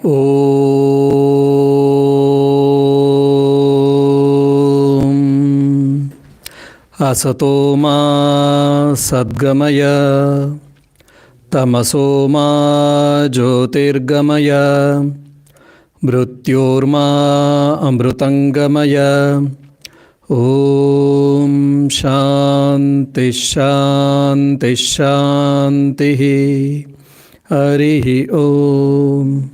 Om Asato ma sadgamaya tamaso ma jyotirgamaya mrityorma amrutangamaya. Om Shanti Shanti Shanti Harihi Om.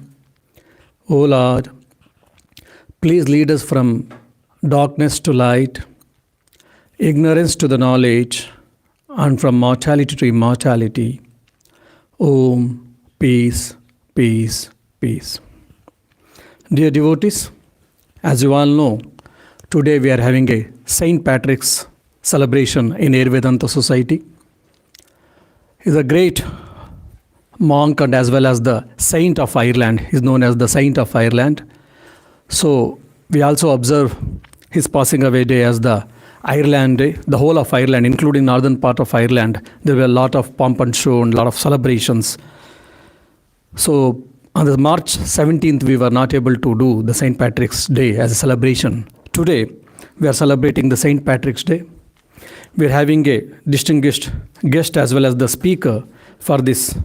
O Lord, please lead us from darkness to light, ignorance to the knowledge, and from mortality to immortality. Om, peace, peace, peace. Dear devotees, as you all know, today we are having a St. Patrick's celebration in Vedanta Society. He is a great monk and as well as the Saint of Ireland. He is known as the Saint of Ireland. So we also observe his passing away day as the Ireland Day. The whole of Ireland, including northern part of Ireland, there were a lot of pomp and show and a lot of celebrations. So on the March 17th, we were not able to do the St. Patrick's Day as a celebration. Today, we are celebrating the St. Patrick's Day. We are having a distinguished guest as well as the speaker for this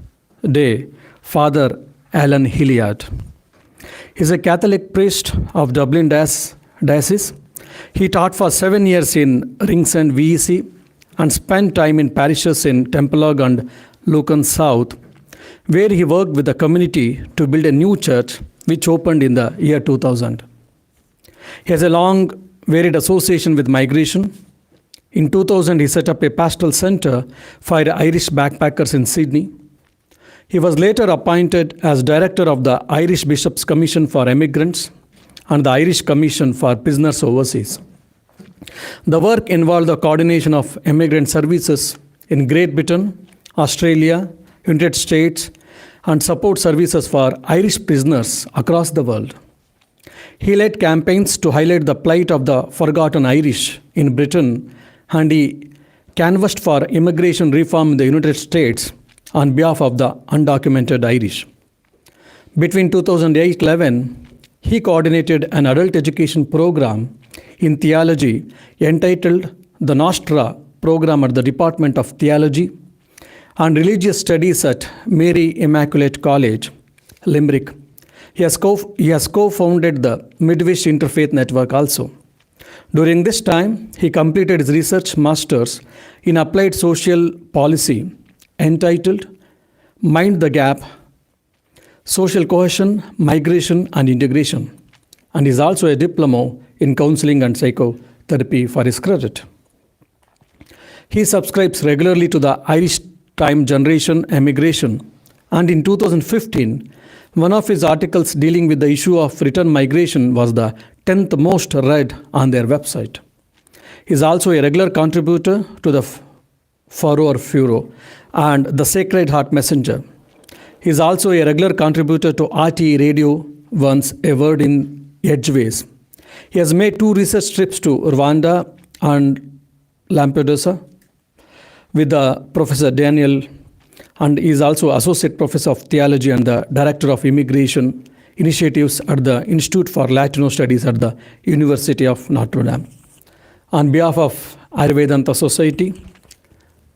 day, Father Alan Hilliard. He is a Catholic priest of Dublin Diocese. He taught for 7 years in Ringsend VEC and spent time in parishes in Templeogue and Lucan South, where he worked with the community to build a new church which opened in the year 2000. He has a long, varied association with migration. In 2000, he set up a pastoral center for Irish backpackers in Sydney. He was later appointed as director of the Irish Bishops' Commission for Emigrants and the Irish Commission for Prisoners Overseas. The work involved the coordination of immigrant services in Great Britain, Australia, United States, and support services for Irish prisoners across the world. He led campaigns to highlight the plight of the forgotten Irish in Britain, and he canvassed for immigration reform in the United States on behalf of the undocumented Irish. Between 2008-11, he coordinated an adult education program in theology entitled the Nostra program at the Department of Theology and Religious Studies at Mary Immaculate College, Limerick. He has co-founded the Midwish Interfaith Network also. During this time, he completed his research master's in applied social policy entitled Mind the Gap, Social Cohesion, Migration and Integration, and is also a diploma in counseling and psychotherapy for his credit. He subscribes regularly to the Irish Time Generation Emigration, and in 2015, one of his articles dealing with the issue of return migration was the 10th most read on their website. He is also a regular contributor to the Furor Furor and the Sacred Heart Messenger. He is also a regular contributor to RTE Radio Once, a Word in Edgeways. He has made 2 research trips to Rwanda and Lampedusa with Professor Daniel, and is also Associate Professor of Theology and the Director of Immigration Initiatives at the Institute for Latino Studies at the University of Notre Dame. On behalf of Vedanta Society,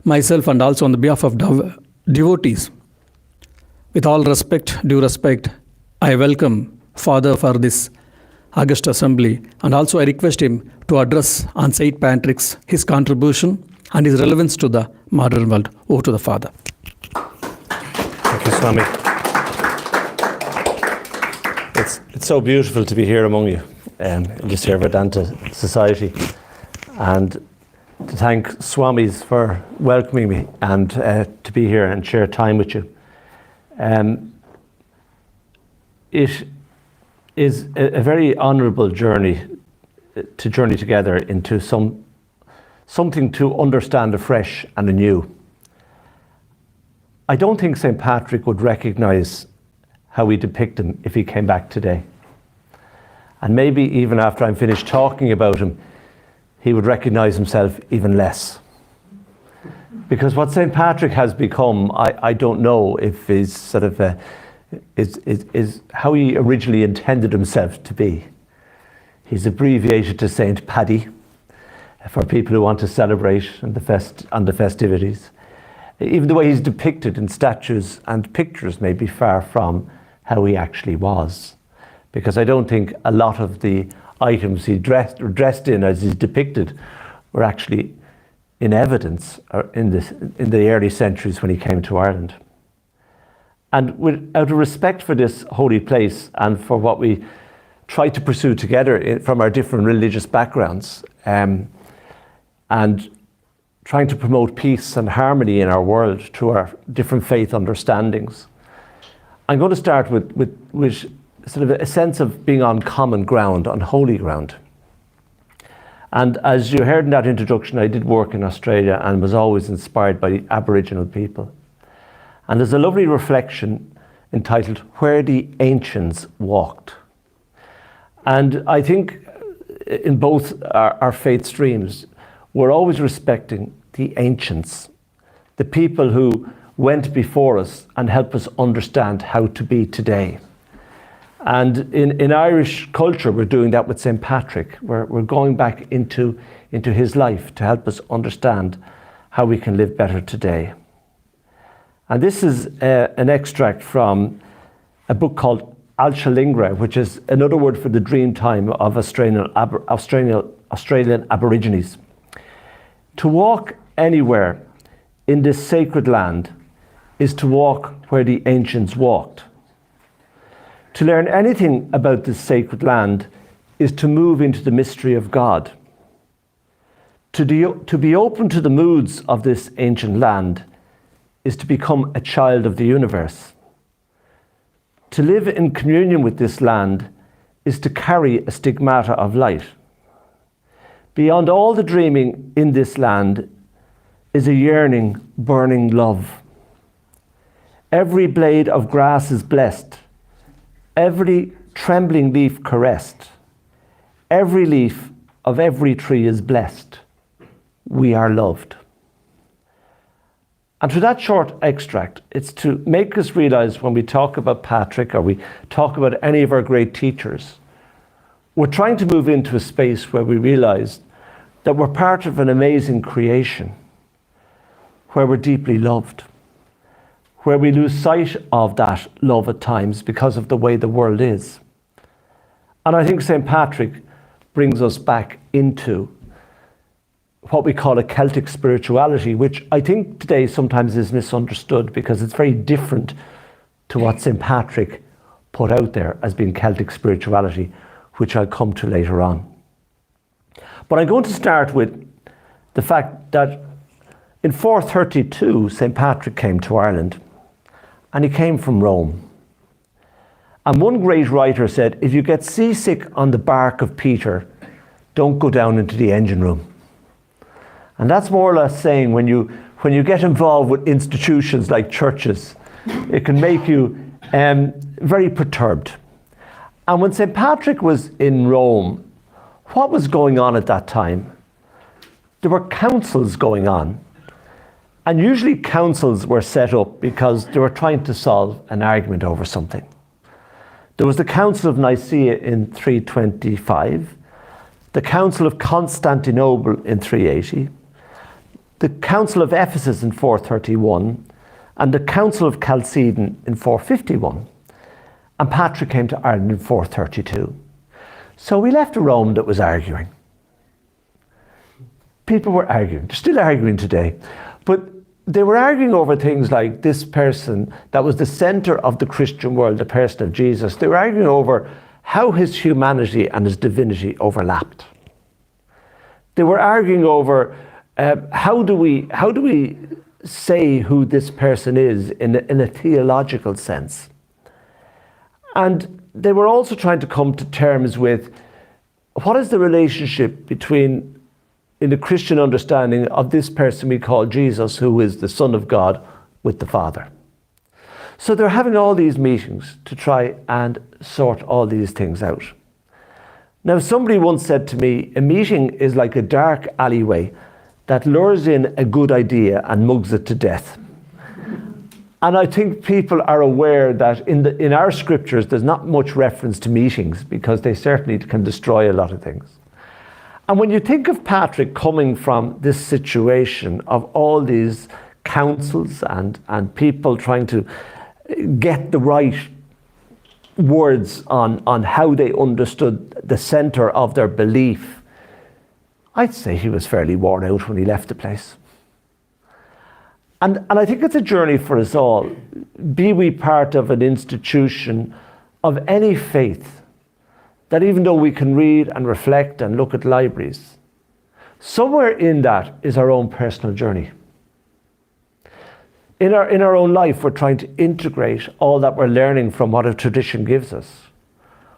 myself, and also on the behalf of devotees, with all respect, due respect, I welcome Father for this August Assembly, and also I request him to address on St. Patrick's his contribution and his relevance to the modern world. Over to the Father. Thank you, Swami. It's so beautiful to be here among you, just here at Vedanta Society, and to thank Swamis for welcoming me and to be here and share time with you. It is a very honourable journey to journey together into something to understand afresh and anew. I don't think St. Patrick would recognise how we depict him if he came back today. And maybe even after I'm finished talking about him, he would recognise himself even less. Because what St. Patrick has become, I don't know if he's sort of is how he originally intended himself to be. He's abbreviated to St. Paddy for people who want to celebrate on the festivities. Even the way he's depicted in statues and pictures may be far from how he actually was. Because I don't think a lot of the items he dressed in as he's depicted were actually in evidence in the early centuries when he came to Ireland. And out of respect for this holy place and for what we try to pursue together from our different religious backgrounds, and trying to promote peace and harmony in our world through our different faith understandings, I'm going to start with sort of a sense of being on common ground, on holy ground. And as you heard in that introduction, I did work in Australia and was always inspired by the Aboriginal people. And there's a lovely reflection entitled "Where the Ancients Walked." And I think in both our faith streams, we're always respecting the ancients, the people who went before us and helped us understand how to be today. And in Irish culture, we're doing that with St. Patrick. We're going back into his life to help us understand how we can live better today. And this is an extract from a book called Alchalingra, which is another word for the dream time of Australian Aborigines. To walk anywhere in this sacred land is to walk where the ancients walked. To learn anything about this sacred land is to move into the mystery of God. To be open to the moods of this ancient land is to become a child of the universe. To live in communion with this land is to carry a stigmata of light. Beyond all the dreaming in this land is a yearning, burning love. Every blade of grass is blessed, every trembling leaf caressed, every leaf of every tree is blessed. We are loved. And through that short extract, it's to make us realize when we talk about Patrick or we talk about any of our great teachers, we're trying to move into a space where we realize that we're part of an amazing creation, where we're deeply loved, where we lose sight of that love at times because of the way the world is. And I think St. Patrick brings us back into what we call a Celtic spirituality, which I think today sometimes is misunderstood because it's very different to what St. Patrick put out there as being Celtic spirituality, which I'll come to later on. But I'm going to start with the fact that in 432, St. Patrick came to Ireland, and he came from Rome. And one great writer said, if you get seasick on the bark of Peter, don't go down into the engine room. And that's more or less saying when you get involved with institutions like churches, it can make you very perturbed. And when St. Patrick was in Rome, what was going on at that time? There were councils going on. And usually councils were set up because they were trying to solve an argument over something. There was the Council of Nicaea in 325, the Council of Constantinople in 380, the Council of Ephesus in 431, and the Council of Chalcedon in 451. And Patrick came to Ireland in 432. So we left a Rome that was arguing. People were arguing. They're still arguing today. But they were arguing over things like this person that was the center of the Christian world, the person of Jesus. They were arguing over how his humanity and his divinity overlapped. They were arguing over how do we say who this person is in a theological sense. And they were also trying to come to terms with what is the relationship between, in the Christian understanding, of this person we call Jesus, who is the Son of God, with the Father. So they're having all these meetings to try and sort all these things out. Now, somebody once said to me, a meeting is like a dark alleyway that lures in a good idea and mugs it to death. And I think people are aware that in our scriptures, there's not much reference to meetings because they certainly can destroy a lot of things. And when you think of Patrick coming from this situation of all these councils and people trying to get the right words on how they understood the center of their belief, I'd say he was fairly worn out when he left the place. And I think it's a journey for us all. Be we part of an institution of any faith, that even though we can read and reflect and look at libraries, somewhere in that is our own personal journey. In our own life, we're trying to integrate all that we're learning from what a tradition gives us,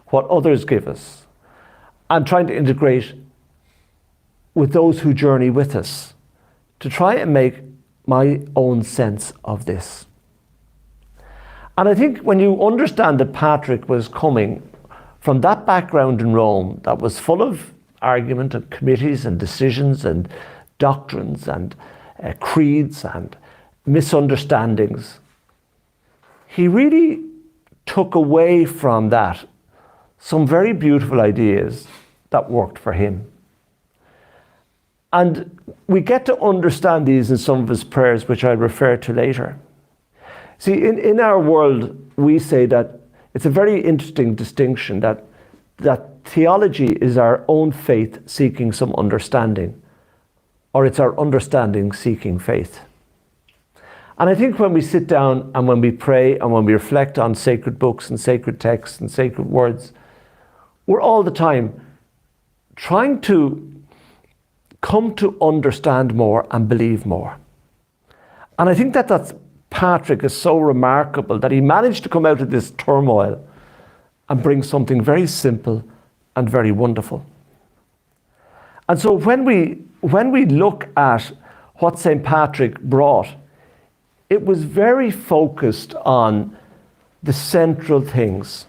what others give us, and trying to integrate with those who journey with us to try and make my own sense of this. And I think when you understand that Patrick was coming from that background in Rome that was full of argument and committees and decisions and doctrines and creeds and misunderstandings, he really took away from that some very beautiful ideas that worked for him. And we get to understand these in some of his prayers, which I'll refer to later. See, in our world, we say that it's a very interesting distinction that theology is our own faith seeking some understanding, or it's our understanding seeking faith. And I think when we sit down and when we pray and when we reflect on sacred books and sacred texts and sacred words, we're all the time trying to come to understand more and believe more. And I think that Patrick is so remarkable that he managed to come out of this turmoil and bring something very simple and very wonderful. And so when we look at what St. Patrick brought, it was very focused on the central things.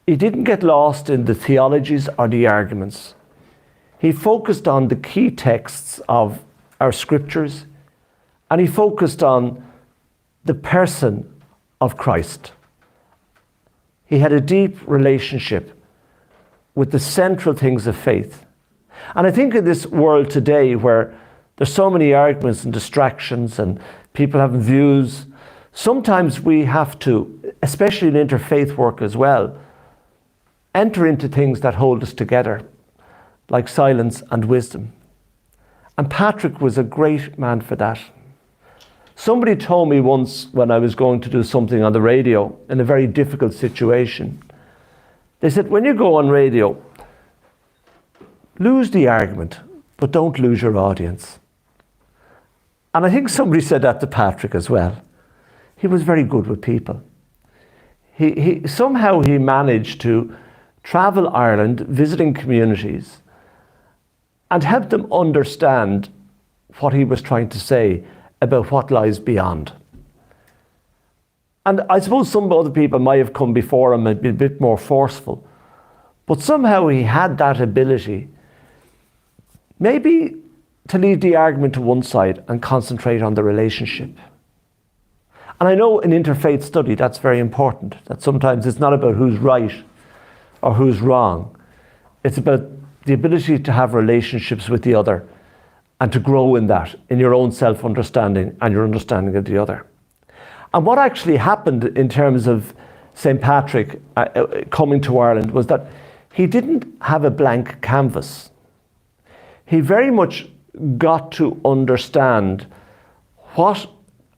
He didn't get lost in the theologies or the arguments. He focused on the key texts of our scriptures, and he focused on the person of Christ. He had a deep relationship with the central things of faith. And I think in this world today where there's so many arguments and distractions and people having views, sometimes we have to, especially in interfaith work as well, enter into things that hold us together, like silence and wisdom. And Patrick was a great man for that. Somebody told me once when I was going to do something on the radio in a very difficult situation, they said, when you go on radio, lose the argument, but don't lose your audience. And I think somebody said that to Patrick as well. He was very good with people. He somehow managed to travel Ireland, visiting communities, and help them understand what he was trying to say about what lies beyond. And I suppose some other people might have come before him and been a bit more forceful, but somehow he had that ability, maybe to leave the argument to one side and concentrate on the relationship. And I know in interfaith study that's very important, that sometimes it's not about who's right or who's wrong. It's about the ability to have relationships with the other and to grow in that, in your own self-understanding and your understanding of the other. And what actually happened in terms of St. Patrick coming to Ireland was that he didn't have a blank canvas. He very much got to understand what,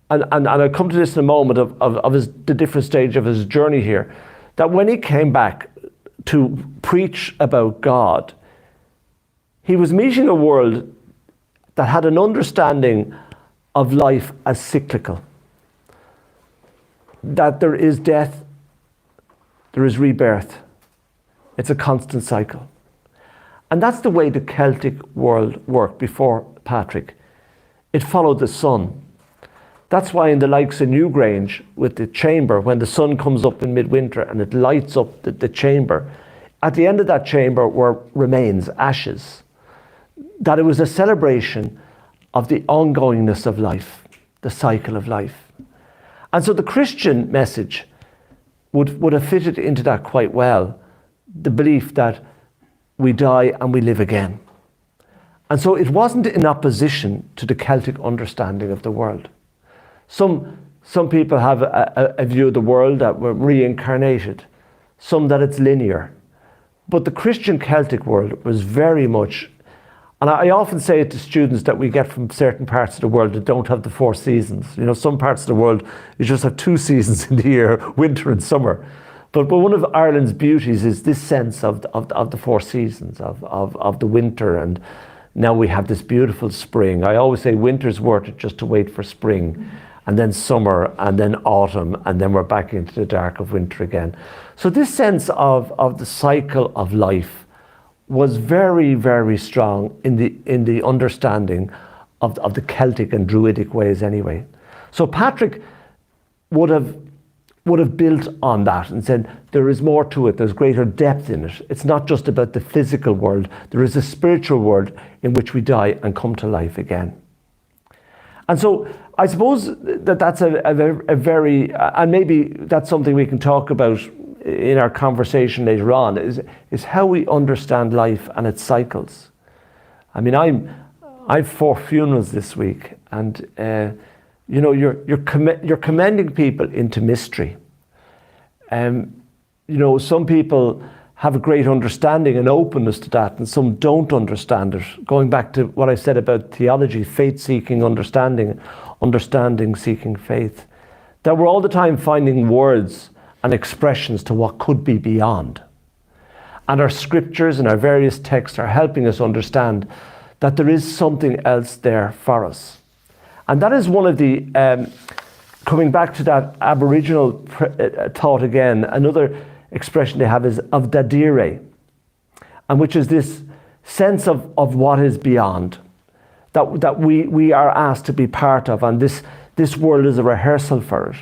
and I'll come to this in a moment, of the different stage of his journey here, that when he came back to preach about God, he was meeting a world that had an understanding of life as cyclical. That there is death, there is rebirth. It's a constant cycle. And that's the way the Celtic world worked before Patrick. It followed the sun. That's why in the likes of Newgrange, with the chamber, when the sun comes up in midwinter and it lights up the chamber, at the end of that chamber were remains, ashes. That it was a celebration of the ongoingness of life, the cycle of life. And so the Christian message would have fitted into that quite well, the belief that we die and we live again. And so it wasn't in opposition to the Celtic understanding of the world. Some people have a view of the world that we're reincarnated, some that it's linear. But the Christian Celtic world was very much, and I often say it to students that we get from certain parts of the world that don't have the 4 seasons. You know, some parts of the world, you just have 2 seasons in the year, winter and summer. But one of Ireland's beauties is this sense of the 4 seasons, of the winter, and now we have this beautiful spring. I always say winter's worth it just to wait for spring, and then summer, and then autumn, and then we're back into the dark of winter again. So this sense of the cycle of life was very, very strong in the understanding of the Celtic and Druidic ways anyway. So Patrick would have built on that and said, there is more to it, there's greater depth in it. It's not just about the physical world, there is a spiritual world in which we die and come to life again. And so I suppose that's a very, and maybe that's something we can talk about in our conversation later on, is how we understand life and its cycles. I mean, I've 4 funerals this week, and you know, you're commending people into mystery. You know, some people have a great understanding and openness to that, and some don't understand it. Going back to what I said about theology, faith-seeking understanding, seeking faith, that we're all the time finding words and expressions to what could be beyond. And our scriptures and our various texts are helping us understand that there is something else there for us. And that is one of the, coming back to that Aboriginal thought again, another expression they have is of dadire, and which is this sense of what is beyond, that we are asked to be part of, and this world is a rehearsal for it.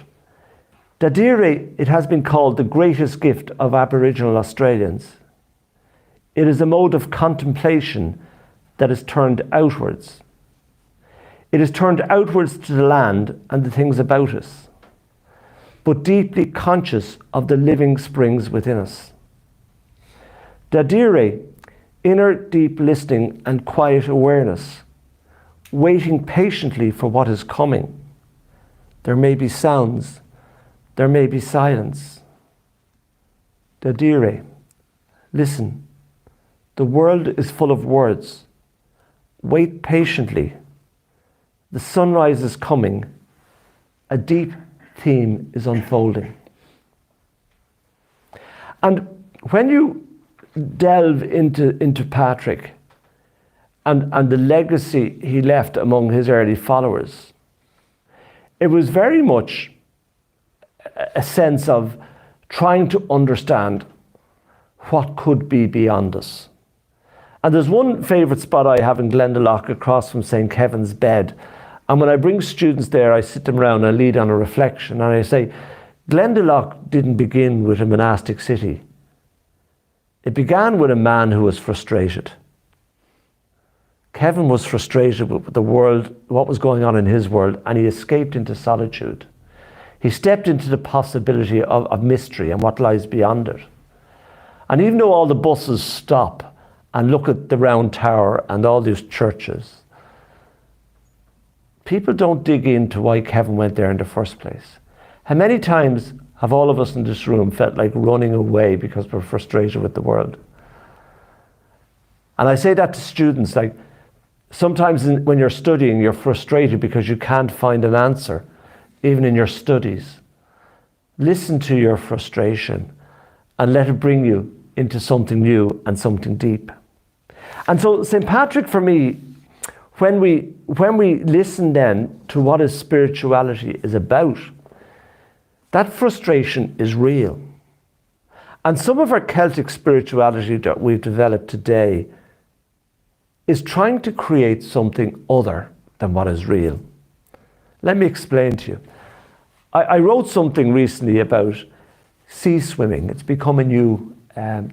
Dadire, it has been called the greatest gift of Aboriginal Australians. It is a mode of contemplation that is turned outwards. It is turned outwards to the land and the things about us, but deeply conscious of the living springs within us. Dadire, inner deep listening and quiet awareness, waiting patiently for what is coming. There may be sounds, there may be silence. Dadire, listen. The world is full of words. Wait patiently. The sunrise is coming. A deep theme is unfolding. And when you delve into Patrick and the legacy he left among his early followers, it was very much a sense of trying to understand what could be beyond us. And there's one favourite spot I have in Glendalough across from St. Kevin's Bed. And when I bring students there, I sit them around and lead on a reflection. And I say, Glendalough didn't begin with a monastic city. It began with a man who was frustrated. Kevin was frustrated with the world, what was going on in his world, and he escaped into solitude. He stepped into the possibility of mystery and what lies beyond it. And even though all the buses stop and look at the round tower and all these churches, people don't dig into why Kevin went there in the first place. How many times have all of us in this room felt like running away because we're frustrated with the world? And I say that to students, like sometimes when you're studying, you're frustrated because you can't find an answer, even in your studies. Listen to your frustration and let it bring you into something new and something deep. And so St. Patrick, for me, when we listen then to what his spirituality is about, that frustration is real. And some of our Celtic spirituality that we've developed today is trying to create something other than what is real. Let me explain to you. I wrote something recently about sea swimming. It's become a new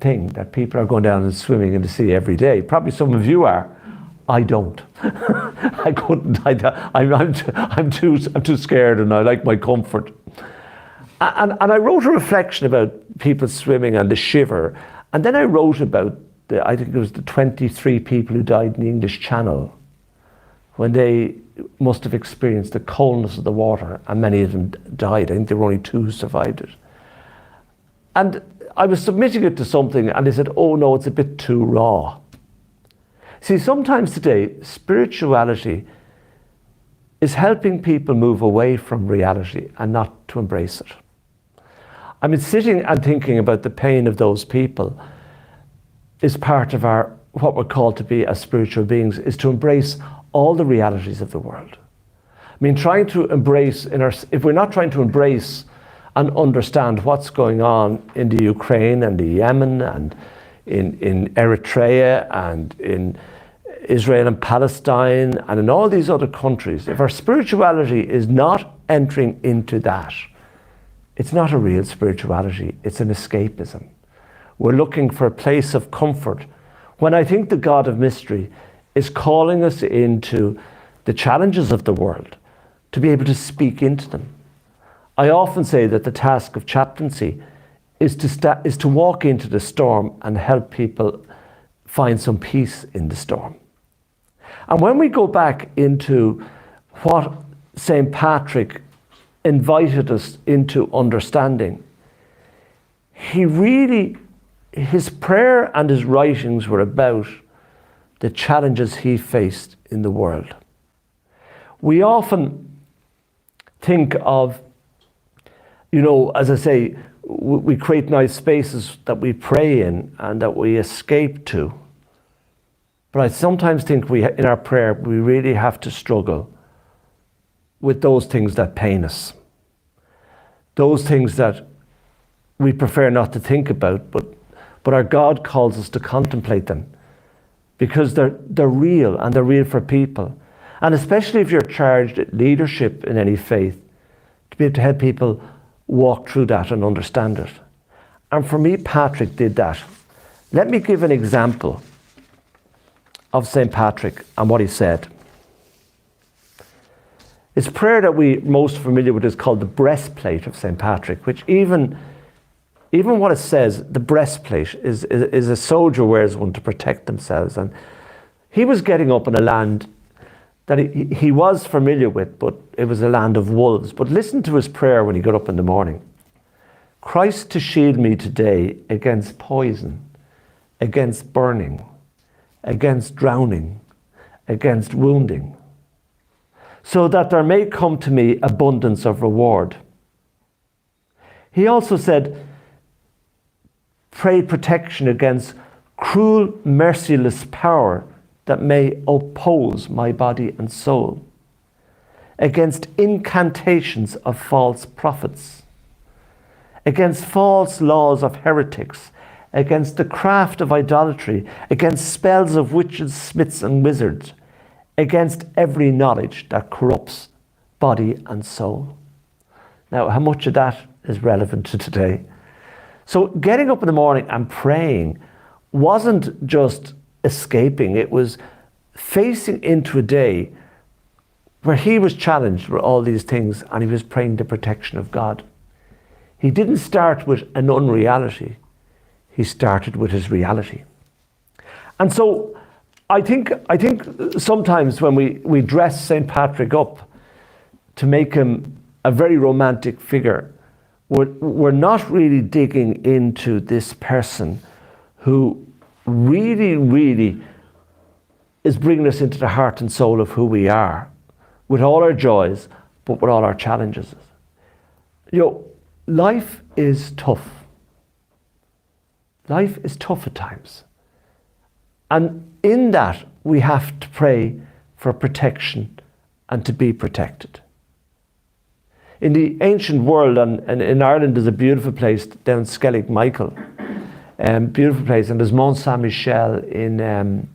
thing that people are going down and swimming in the sea every day. Probably some of you are. I don't. I couldn't. I'm too scared, and I like my comfort. And I wrote a reflection about people swimming and the shiver. And then I wrote about, I think it was the 23 people who died in the English Channel when they must have experienced the coldness of the water, and many of them died. I think there were only 2 who survived it. And I was submitting it to something, and they said, oh no, it's a bit too raw. See, sometimes today, spirituality is helping people move away from reality and not to embrace it. I mean, sitting and thinking about the pain of those people is part of our, what we're called to be as spiritual beings, is to embrace all the realities of the world. I mean, trying to embrace, if we're not trying to embrace and understand what's going on in the Ukraine and the Yemen and in Eritrea and in Israel and Palestine and in all these other countries, if our spirituality is not entering into that, it's not a real spirituality, it's an escapism. We're looking for a place of comfort, when I think the God of mystery is calling us into the challenges of the world, to be able to speak into them. I often say that the task of chaplaincy is to walk into the storm and help people find some peace in the storm. And when we go back into what St. Patrick invited us into understanding, his prayer and his writings were about the challenges he faced in the world. We often think of, as I say, we create nice spaces that we pray in and that we escape to. But I sometimes think in our prayer, we really have to struggle with those things that pain us. Those things that we prefer not to think about, but our God calls us to contemplate them because they're real, and they're real for people. And especially if you're charged with leadership in any faith, to be able to help people walk through that and understand it. And for me, Patrick did that. Let me give an example of St. Patrick and what he said. His prayer that we're most familiar with is called the Breastplate of St. Patrick, which even what it says, the breastplate, is a soldier wears one to protect themselves. And he was getting up in a land that he was familiar with, but it was a land of wolves. But listen to his prayer when he got up in the morning. Christ to shield me today against poison, against burning, against drowning, against wounding, so that there may come to me abundance of reward. He also said, pray protection against cruel, merciless power that may oppose my body and soul, against incantations of false prophets, against false laws of heretics, against the craft of idolatry, against spells of witches, smiths and wizards, against every knowledge that corrupts body and soul. Now, how much of that is relevant to today? So getting up in the morning and praying wasn't just escaping, it was facing into a day where he was challenged with all these things, and he was praying the protection of God. He didn't start with an unreality, he started with his reality. And so I think sometimes when we dress St. Patrick up to make him a very romantic figure, we're not really digging into this person who really, really is bringing us into the heart and soul of who we are, with all our joys, but with all our challenges. Life is tough. Life is tough at times. And in that, we have to pray for protection and to be protected. In the ancient world, and in Ireland, there's a beautiful place down Skellig Michael, beautiful place, and there's Mont Saint-Michel in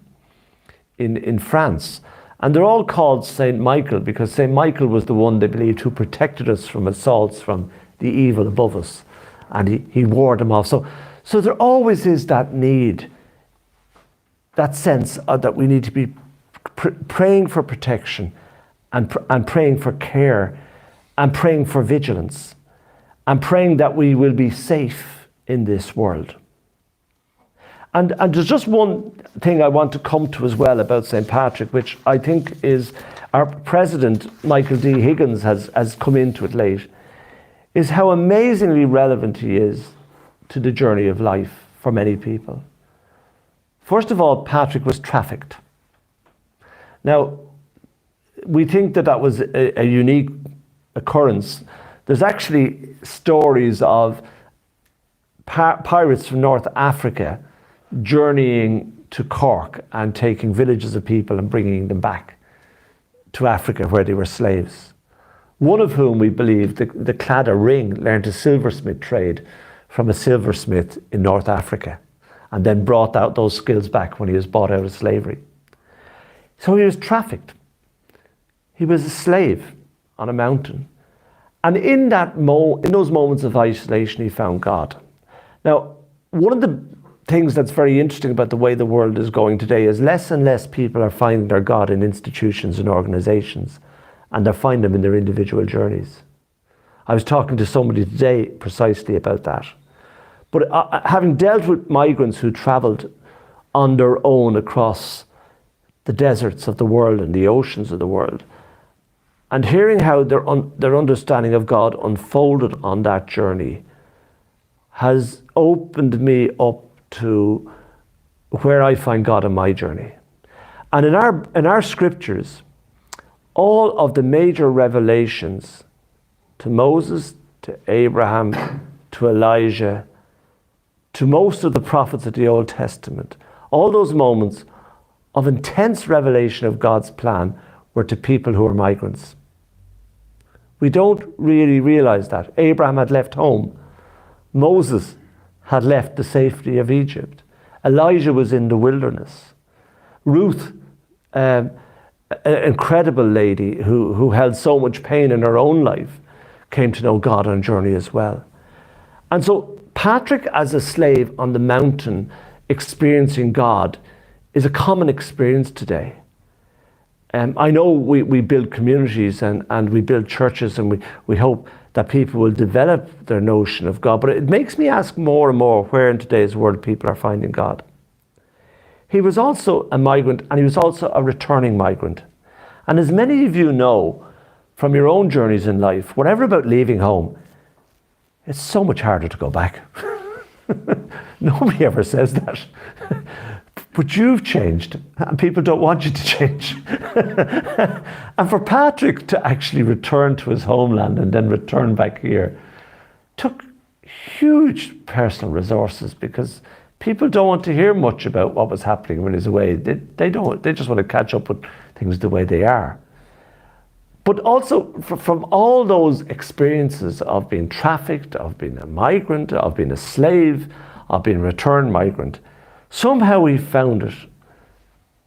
France. And they're all called Saint Michael because Saint Michael was the one they believed who protected us from assaults from the evil above us. And he ward them off. So there always is that need, that sense that we need to be praying for protection and praying for care and praying for vigilance. and praying that we will be safe in this world. And there's just one thing I want to come to as well about St. Patrick, which I think is our president, Michael D. Higgins, has come into it late, is how amazingly relevant he is to the journey of life for many people. First of all, Patrick was trafficked. Now, we think that was a unique occurrence. There's actually stories of pirates from North Africa journeying to Cork and taking villages of people and bringing them back to Africa where they were slaves. One of whom, we believe, the Cladda Ring, learned a silversmith trade from a silversmith in North Africa, and then brought out those skills back when he was bought out of slavery. So he was trafficked. He was a slave on a mountain. And in those moments of isolation, he found God. Now, one of the things that's very interesting about the way the world is going today is less and less people are finding their God in institutions and organizations, and they're finding them in their individual journeys. I was talking to somebody today precisely about that. But having dealt with migrants who traveled on their own across the deserts of the world and the oceans of the world, and hearing how their understanding of God unfolded on that journey has opened me up to where I find God in my journey. And in our scriptures, all of the major revelations to Moses, to Abraham, to Elijah, to most of the prophets of the Old Testament, all those moments of intense revelation of God's plan were to people who were migrants. We don't really realize that. Abraham had left home. Moses had left the safety of Egypt. Elijah was in the wilderness. Ruth, an incredible lady who held so much pain in her own life, came to know God on a journey as well. And so Patrick, as a slave on the mountain experiencing God, is a common experience today. I know we build communities and we build churches, and we hope that people will develop their notion of God, but it makes me ask more and more where in today's world people are finding God. He was also a migrant, and he was also a returning migrant. And as many of you know from your own journeys in life, whatever about leaving home, it's so much harder to go back. Nobody ever says that. But you've changed, and people don't want you to change. And for Patrick to actually return to his homeland and then return back here took huge personal resources, because people don't want to hear much about what was happening when he's away. They just want to catch up with things the way they are. But also from all those experiences of being trafficked, of being a migrant, of being a slave, of being a returned migrant, somehow he found it,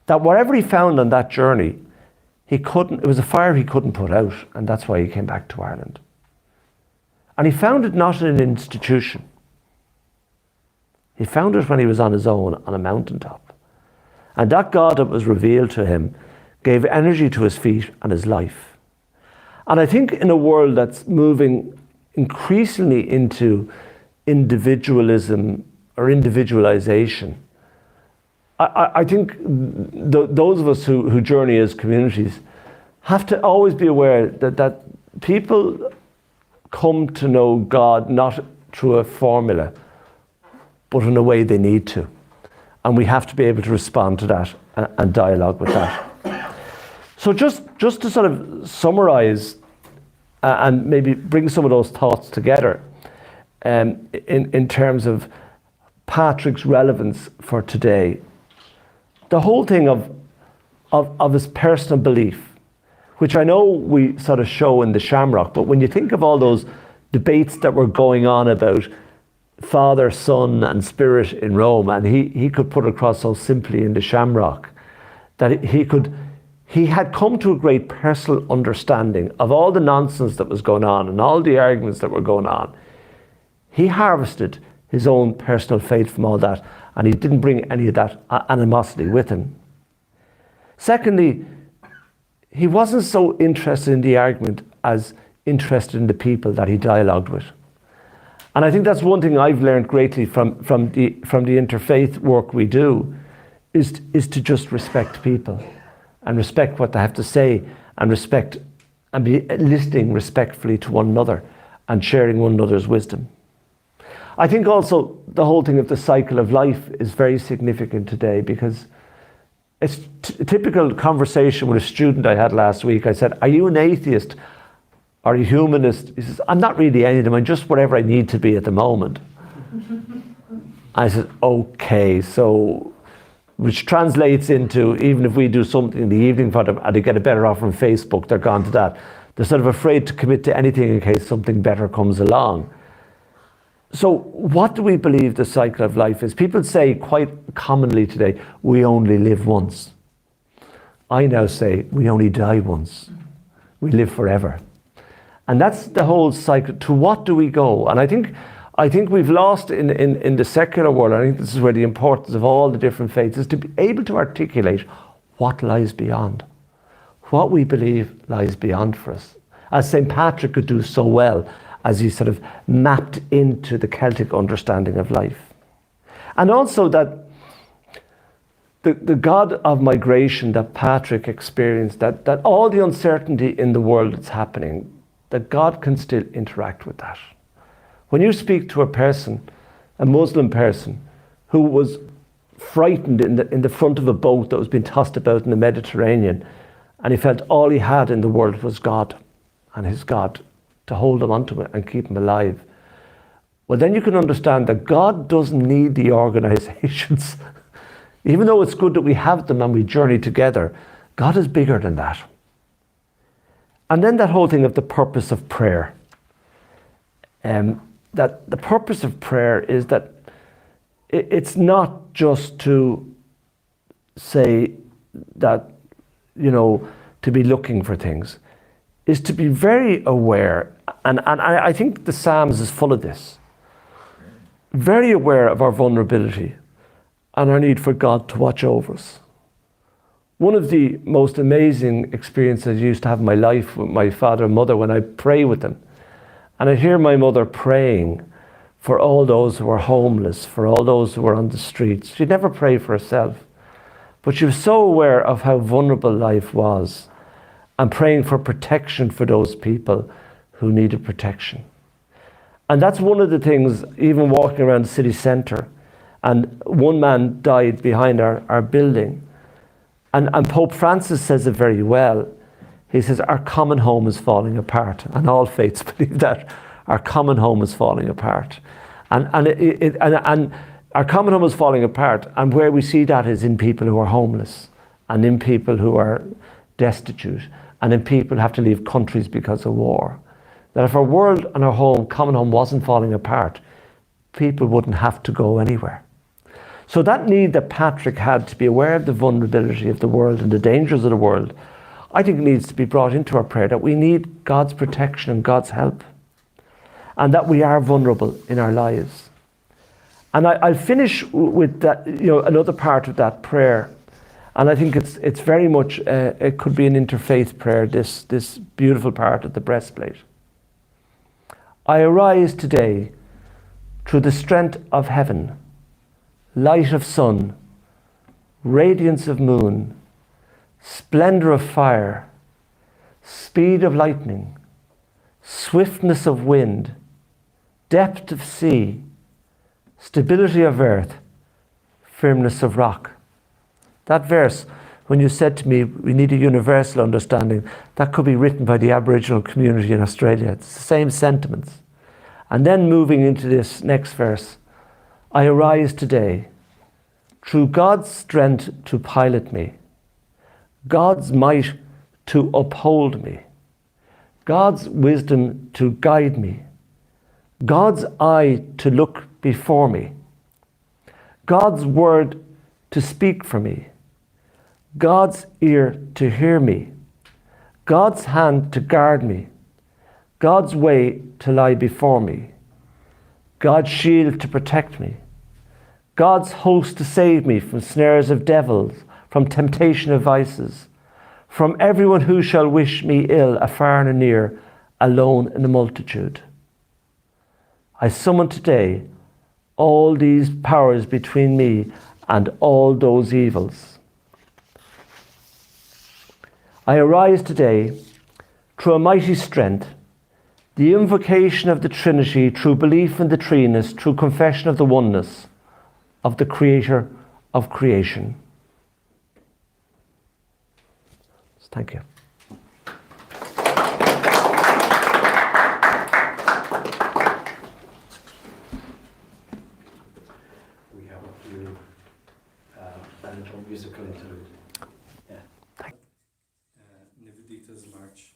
that whatever he found on that journey, it was a fire he couldn't put out, and that's why he came back to Ireland. And he found it not in an institution. He found it when he was on his own on a mountaintop. And that God that was revealed to him gave energy to his feet and his life. And I think in a world that's moving increasingly into individualism or individualization, I think those of us who journey as communities have to always be aware that people come to know God not through a formula, but in a way they need to. And we have to be able to respond to that and dialogue with that. So just to sort of summarize and maybe bring some of those thoughts together in terms of Patrick's relevance for today, the whole thing of his personal belief, which I know we sort of show in the Shamrock, but when you think of all those debates that were going on about Father, Son and Spirit in Rome, and he could put it across so simply in the Shamrock, that he had come to a great personal understanding of all the nonsense that was going on and all the arguments that were going on. He harvested his own personal faith from all that, and he didn't bring any of that animosity with him. Secondly, he wasn't so interested in the argument as interested in the people that he dialogued with. And I think that's one thing I've learned greatly from the interfaith work we do, is to just respect people and respect what they have to say, and respect and be listening respectfully to one another and sharing one another's wisdom. I think also the whole thing of the cycle of life is very significant today, because it's a typical conversation with a student I had last week. I said, are you an atheist or a humanist? He says, I'm not really any of them. I'm just whatever I need to be at the moment. I said, okay, so, which translates into, even if we do something in the evening for them and they get a better offer on Facebook, they're gone to that. They're sort of afraid to commit to anything in case something better comes along. So what do we believe the cycle of life is? People say quite commonly today, we only live once. I now say, we only die once. We live forever. And that's the whole cycle. To what do we go? And I think we've lost in the secular world. I think this is where the importance of all the different faiths is to be able to articulate what lies beyond. What we believe lies beyond for us. As St. Patrick could do so well, as he sort of mapped into the Celtic understanding of life. And also that the God of migration that Patrick experienced, that all the uncertainty in the world that's happening, that God can still interact with that. When you speak to a person, a Muslim person, who was frightened in the front of a boat that was being tossed about in the Mediterranean, and he felt all he had in the world was God and his God, to hold him onto it and keep him alive. Well, then you can understand that God doesn't need the organizations. Even though it's good that we have them and we journey together, God is bigger than that. And then that whole thing of the purpose of prayer. That the purpose of prayer is that it's not just to say that, to be looking for things, is to be very aware, and I think the Psalms is full of this, very aware of our vulnerability and our need for God to watch over us. One of the most amazing experiences I used to have in my life with my father and mother, when I pray with them, and I hear my mother praying for all those who were homeless, for all those who were on the streets. She'd never pray for herself, but she was so aware of how vulnerable life was, and praying for protection for those people who needed protection. And that's one of the things, even walking around the city centre, and one man died behind our building. And Pope Francis says it very well. He says, our common home is falling apart. And all faiths believe that. Our common home is falling apart. And our common home is falling apart. And where we see that is in people who are homeless, and in people who are destitute, and in people who have to leave countries because of war. That if our world and our home, common home, wasn't falling apart, people wouldn't have to go anywhere. So that need that Patrick had to be aware of the vulnerability of the world and the dangers of the world, I think needs to be brought into our prayer, that we need God's protection and God's help, and that we are vulnerable in our lives. And I'll finish with that, another part of that prayer. And I think it's very much, it could be an interfaith prayer, this beautiful part of the breastplate. I arise today through the strength of heaven, light of sun, radiance of moon, splendor of fire, speed of lightning, swiftness of wind, depth of sea, stability of earth, firmness of rock. That verse, when you said to me, we need a universal understanding, that could be written by the Aboriginal community in Australia. It's the same sentiments. And then moving into this next verse, I arise today through God's strength to pilot me, God's might to uphold me, God's wisdom to guide me, God's eye to look before me, God's word to speak for me, God's ear to hear me, God's hand to guard me, God's way to lie before me, God's shield to protect me, God's host to save me from snares of devils, from temptation of vices, from everyone who shall wish me ill, afar and near, alone in the multitude. I summon today all these powers between me and all those evils. I arise today through a mighty strength, the invocation of the Trinity, through belief in the Treeness, through confession of the oneness of the Creator of creation. Thank you. We have a few musical interlude. Yeah. Nivedita's March.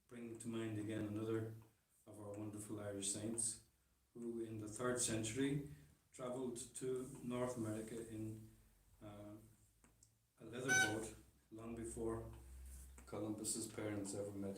bring to mind again another of our wonderful Irish saints who in the 3rd century travelled to North America in a leather boat long before Columbus's parents ever met.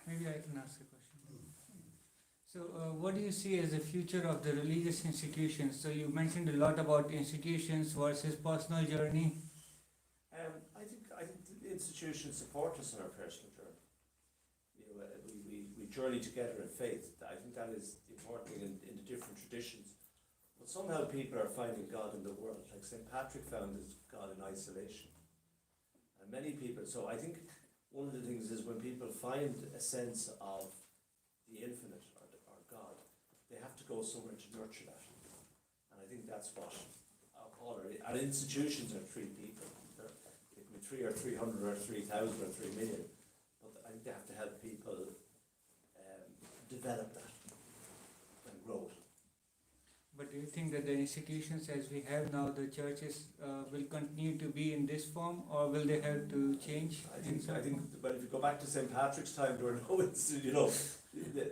Maybe I can ask a question. So, what do you see as the future of the religious institutions? So, you mentioned a lot about institutions versus personal journey. I think the institutions support us in our personal journey. You know, we journey together in faith. I think that is the important thing in the different traditions. But somehow people are finding God in the world. Like St. Patrick found his God in isolation. And many people, so I think one of the things is when people find a sense of the infinite or God, they have to go somewhere to nurture that. And I think that's what our institutions are 3 people. It can be 3 or 300 or 3,000 or 3 million. But I think they have to help people develop that and grow it. But do you think that the institutions as we have now, the churches, will continue to be in this form, or will they have to change? I think well, if you go back to St. Patrick's time, there were no, you know,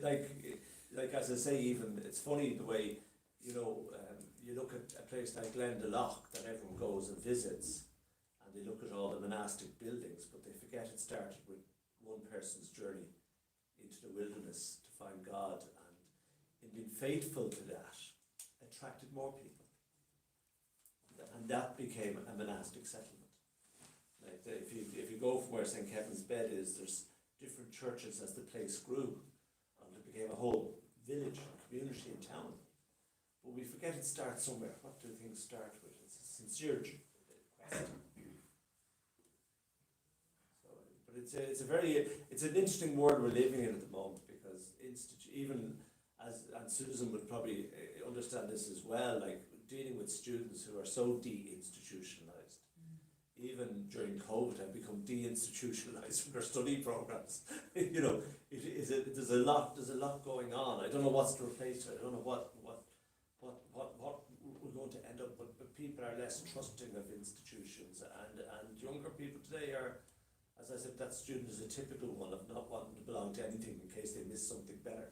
like as I say, even it's funny the way, you know, you look at a place like Glendalough that everyone goes and visits, and they look at all the monastic buildings, but they forget it started with one person's journey into the wilderness to find God, and in being faithful to that, attracted more people. And that became a monastic settlement. Like if you go from where St. Kevin's Bed is, there's different churches as the place grew, and it became a whole village and community in town. But we forget it starts somewhere. What do things start with? It's a sincere quest. So, but it's an interesting world we're living in at the moment, because even and Susan would probably understand this as well, like dealing with students who are so de-institutionalized. Even during COVID, have become de-institutionalized from their study programs. There's a lot going on. I don't know what's to replace it. I don't know what we're going to end up. But people are less trusting of institutions, and younger people today are, as I said, that student is a typical one of not wanting to belong to anything in case they miss something better.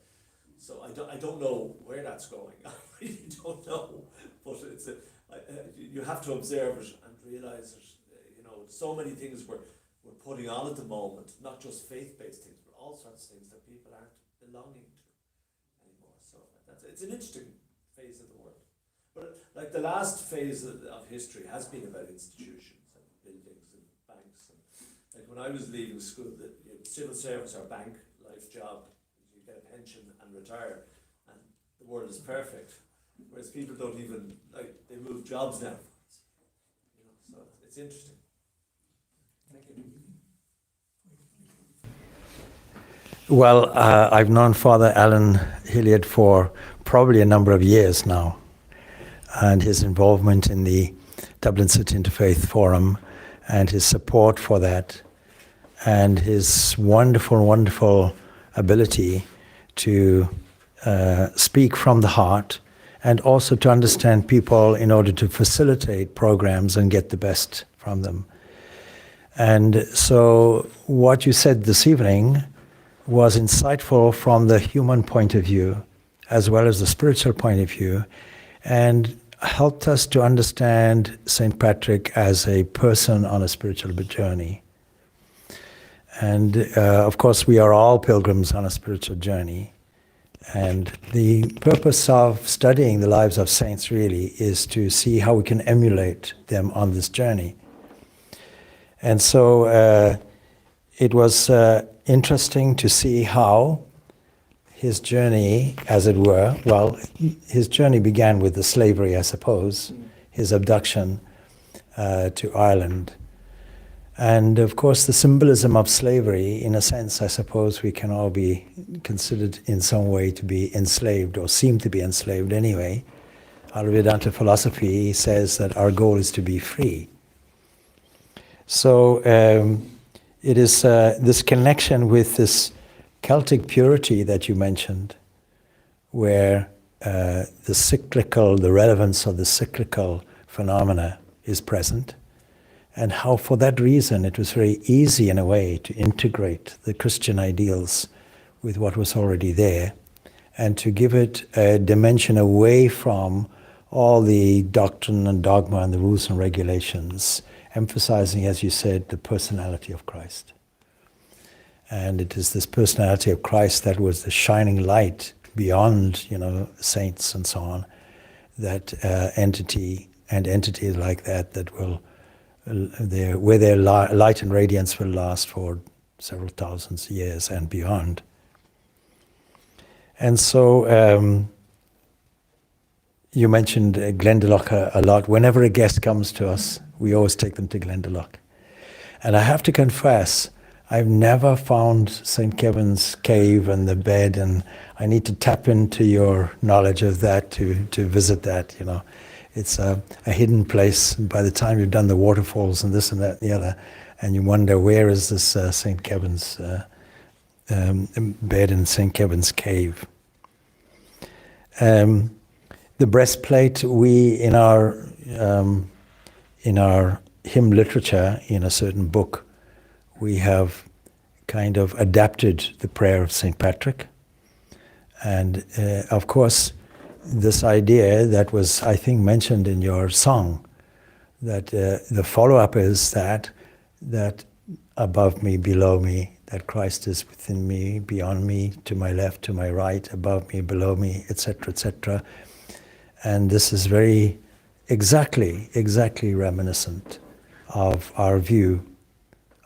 So I don't know where that's going. I really don't know. But you have to observe it and realise that so many things we're putting on at the moment, not just faith-based things, but all sorts of things that people aren't belonging to anymore. So it's an interesting phase of the world. But like the last phase of history has been about institutions and buildings and banks. And like when I was leaving school, the civil service or bank life job, you get a pension and retire, and the world is perfect. Whereas people don't even, they move jobs now. So it's interesting. Thank you. Well, I've known Father Alan Hilliard for probably a number of years now, and his involvement in the Dublin City Interfaith Forum and his support for that, and his wonderful ability to speak from the heart, and also to understand people in order to facilitate programs and get the best from them. And so what you said this evening was insightful from the human point of view, as well as the spiritual point of view, and helped us to understand St. Patrick as a person on a spiritual journey. And of course, we are all pilgrims on a spiritual journey. And the purpose of studying the lives of saints really is to see how we can emulate them on this journey. And so it was interesting to see how his journey, as it were, his journey began with the slavery, I suppose, his abduction to Ireland. And of course, the symbolism of slavery, in a sense, I suppose we can all be considered in some way to be enslaved, or seem to be enslaved anyway. Our Vedanta philosophy says that our goal is to be free. So it is this connection with this Celtic purity that you mentioned, where the relevance of the cyclical phenomena is present, and how for that reason it was very easy in a way to integrate the Christian ideals with what was already there, and to give it a dimension away from all the doctrine and dogma and the rules and regulations, emphasizing, as you said, the personality of Christ. And it is this personality of Christ that was the shining light beyond, saints and so on, that entities like that will, where their light and radiance will last for several thousands of years and beyond. And so you mentioned Glendalough a lot. Whenever a guest comes to us, we always take them to Glendalough. And I have to confess, I've never found St. Kevin's cave and the bed, and I need to tap into your knowledge of that to visit that. It's a hidden place. By the time you've done the waterfalls and this and that and the other, and you wonder, where is this St. Kevin's bed in St. Kevin's cave? The breastplate, we in our hymn literature, in a certain book, we have kind of adapted the prayer of St. Patrick. And of course, this idea that was, I think, mentioned in your song, that the follow-up is that above me, below me, that Christ is within me, beyond me, to my left, to my right, above me, below me, etc., etc. And this is very exactly reminiscent of our view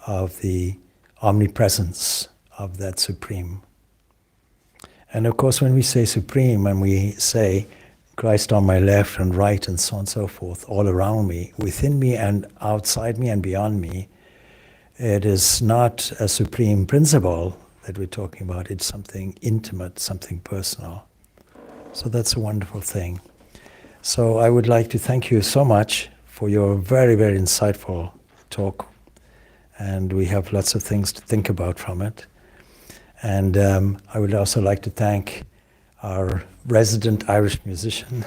of the omnipresence of that Supreme. And of course, when we say Supreme and we say Christ on my left and right and so on and so forth, all around me, within me and outside me and beyond me, it is not a supreme principle that we're talking about, it's something intimate, something personal. So that's a wonderful thing. So I would like to thank you so much for your very, very insightful talk. And we have lots of things to think about from it. And I would also like to thank our resident Irish musician.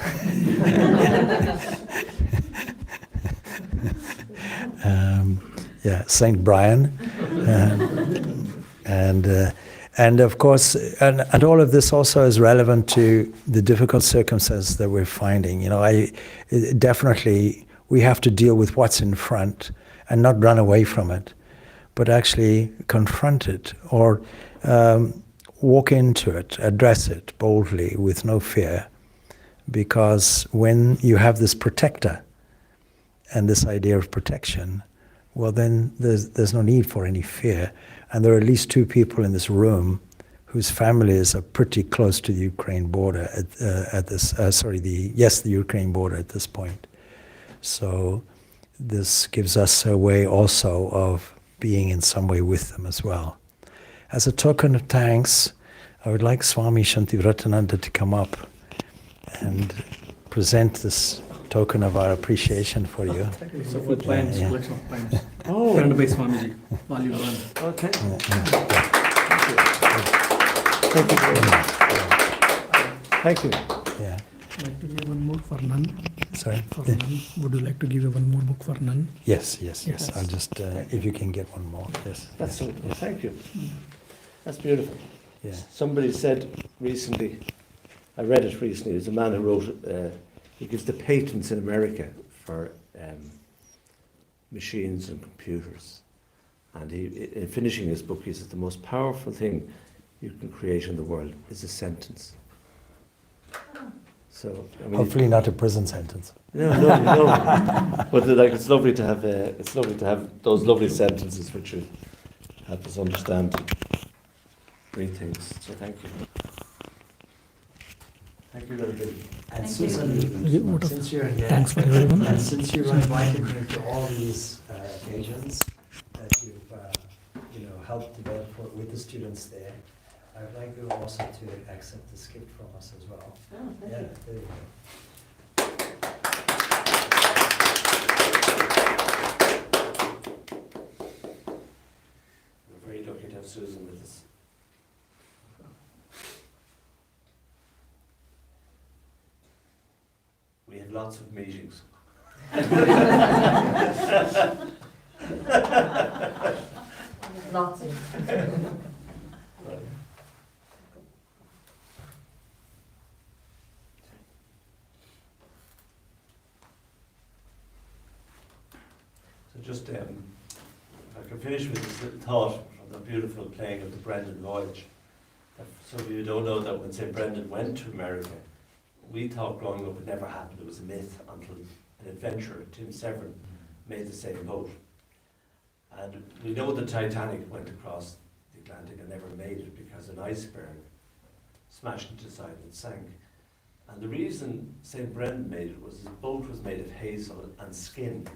St. Brian. And of course, and all of this also is relevant to the difficult circumstances that we're finding. You know, definitely we have to deal with what's in front and not run away from it, but actually confront it or walk into it, address it boldly with no fear. Because when you have this protector and this idea of protection, well then there's no need for any fear. And there are at least two people in this room whose families are pretty close to the Ukraine border the Ukraine border at this point. So this gives us a way also of being in some way with them as well. As a token of thanks, I would like Swami Shantivratananda to come up and present this token of our appreciation for you. So with plans, collection of plans. Oh, Friend by Swamiji, Volume 1. okay. Thank you. Yeah. Would you like to give one more for none? Sorry? For none. Would you like to give one more book for none? Yes. Yes. I'll just, if you can get one more. Yes. That's yes. it. Thank you. That's beautiful. Yeah. Somebody said recently, I read it recently, there's a man who wrote, he gives the patents in America for machines and computers. And he, in finishing his book, he says the most powerful thing you can create in the world is a sentence. So, I mean, Hopefully not a prison sentence. No. But like, it's lovely to have those lovely sentences which will help us understand great things. So thank you. Thank you, everybody. And Thank Susan, you. What of- since you're here, Thanks for everyone. and since you invited me to all these occasions that you've helped develop with the students there, I would like you also to accept this gift from us as well. Oh, thank Yeah, you. there you go. We're very lucky to have Susan with us. We have lots of meetings. Lots of. So just, if I can finish with this little thought from the beautiful playing of the Brendan Voyage. Some of you don't know that when St. Brendan went to America, we thought growing up it never happened, it was a myth, until an adventurer, Tim Severin, made the same boat. And we know the Titanic went across the Atlantic and never made it because an iceberg smashed into the side and it sank. And the reason St. Brendan made it was his boat was made of hazel and skin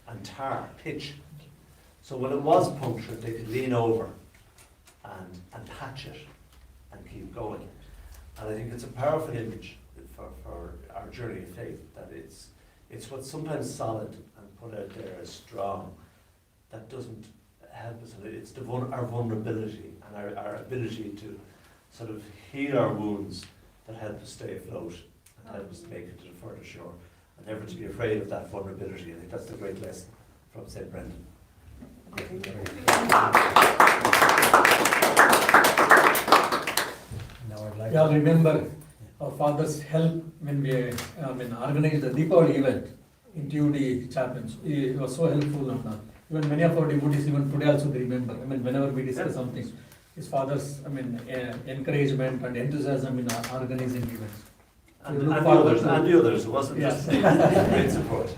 and tar, pitch. So when it was punctured, they could lean over and patch it and keep going. And I think it's a powerful image for our journey of faith, that it's what's sometimes solid and put out there as strong that doesn't help us. It's our vulnerability and our ability to sort of heal our wounds that help us stay afloat and help us to make it to the further shore, and never to be afraid of that vulnerability. I think that's the great lesson from St. Brendan. Now I'd like Yeah, to, remember, our father's help when we organized the Deepavali event in TUD chaplains. He was so helpful, and even many of our devotees, even today also they remember. Whenever we discuss something, his father's encouragement and enthusiasm in organizing events. So we look forward to- the others, it wasn't Yes. just great support.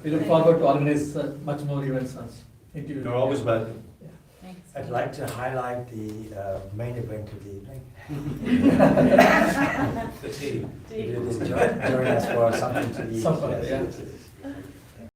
We look forward to organize much more events in TUD. You're always welcome. Thanks. I'd like to highlight the main event of the evening. The team. Join us for something to eat. Supper, Yes, yeah. yes, yes.